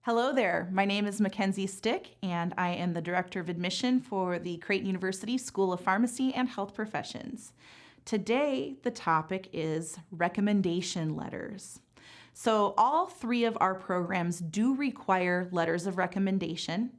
Hello there, my name is Mackenzie Stick, and I am the Director of Admission for the Creighton University School of Pharmacy and Health Professions. Today, the topic is recommendation letters. So all three of our programs do require letters of recommendation.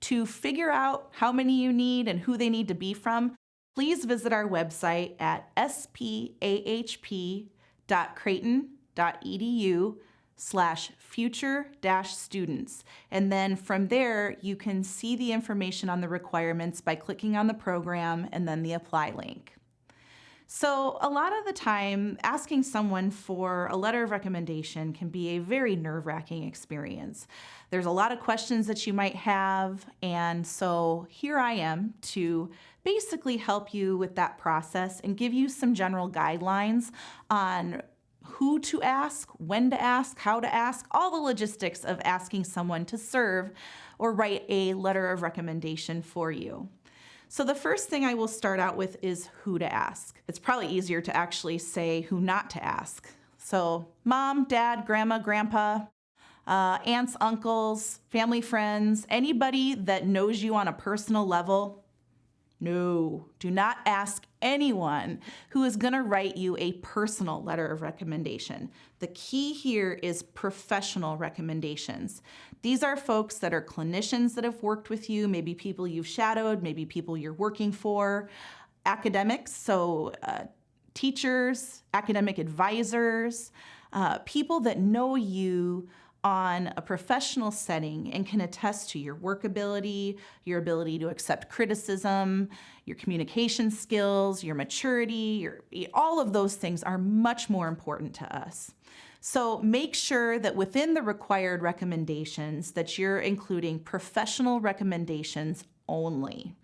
To figure out how many you need and who they need to be from, please visit our website at spahp.creighton.edu/future-students. And then from there, you can see the information on the requirements by clicking on the program and then the apply link. So a lot of the time, asking someone for a letter of recommendation can be a very nerve-wracking experience. There's a lot of questions that you might have, and so here I am to basically help you with that process and give you some general guidelines on who to ask, when to ask, how to ask, all the logistics of asking someone to serve or write a letter of recommendation for you. So the first thing I will start out with is who to ask. It's probably easier to actually say who not to ask. So mom, dad, grandma, grandpa, aunts, uncles, family, friends, anybody that knows you on a personal level. No, do not ask anyone who is going to write you a personal letter of recommendation. The key here is professional recommendations. These are folks that are clinicians that have worked with you, maybe people you've shadowed, maybe people you're working for, academics, so teachers, academic advisors, people that know you on a professional setting and can attest to your work ability, your ability to accept criticism, your communication skills, your maturity, all of those things are much more important to us. So make sure that within the required recommendations that you're including professional recommendations only.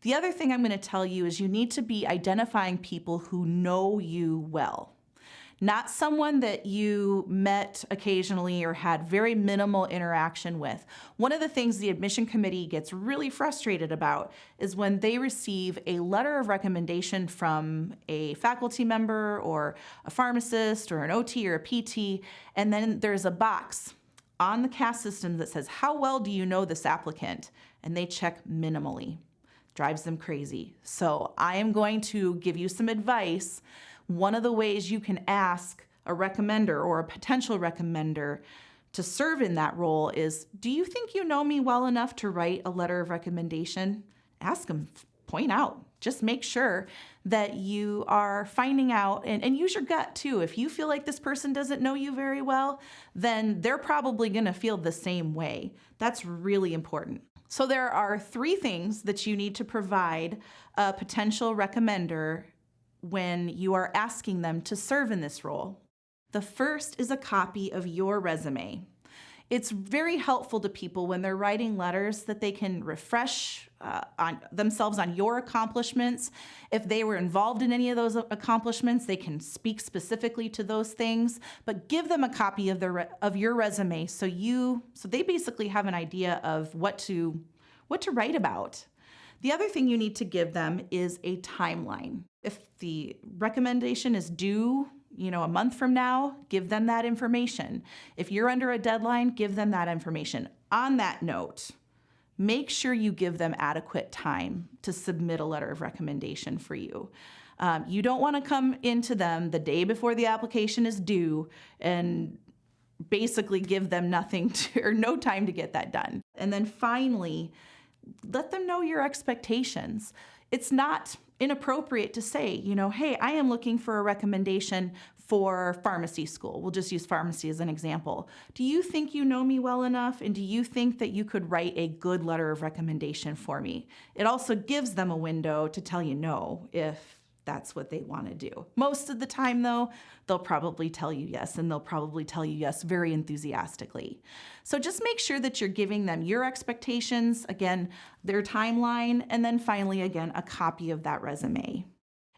The other thing I'm going to tell you is you need to be identifying people who know you well. Not someone that you met occasionally or had very minimal interaction with. One of the things the admission committee gets really frustrated about is when they receive a letter of recommendation from a faculty member or a pharmacist or an OT or a PT, and then there's a box on the CAS system that says, how well do you know this applicant? And they check minimally. Drives them crazy. So I am going to give you some advice. One of the ways you can ask a recommender or a potential recommender to serve in that role is, do you think you know me well enough to write a letter of recommendation? Ask them, point out, just make sure that you are finding out and use your gut too. If you feel like this person doesn't know you very well, then they're probably going to feel the same way. That's really important. So there are three things that you need to provide a potential recommender when you are asking them to serve in this role. The first is a copy of your resume. It's very helpful to people when they're writing letters that they can refresh on themselves on your accomplishments. If they were involved in any of those accomplishments, they can speak specifically to those things, but give them a copy of your resume so they basically have an idea of what to write about. The other thing you need to give them is a timeline. If the recommendation is due, a month from now, give them that information. If you're under a deadline, give them that information. On that note, make sure you give them adequate time to submit a letter of recommendation for you. You don't want to come into them the day before the application is due and basically give them no time to get that done. And then finally, let them know your expectations. It's not inappropriate to say, hey, I am looking for a recommendation for pharmacy school. We'll just use pharmacy as an example. Do you think you know me well enough? And do you think that you could write a good letter of recommendation for me? It also gives them a window to tell you no if that's what they want to do. Most of the time, though, they'll probably tell you yes, and they'll probably tell you yes very enthusiastically. So just make sure that you're giving them your expectations, again, their timeline, and then finally, again, a copy of that resume.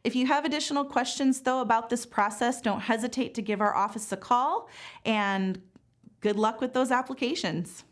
If you have additional questions, though, about this process, don't hesitate to give our office a call, and good luck with those applications.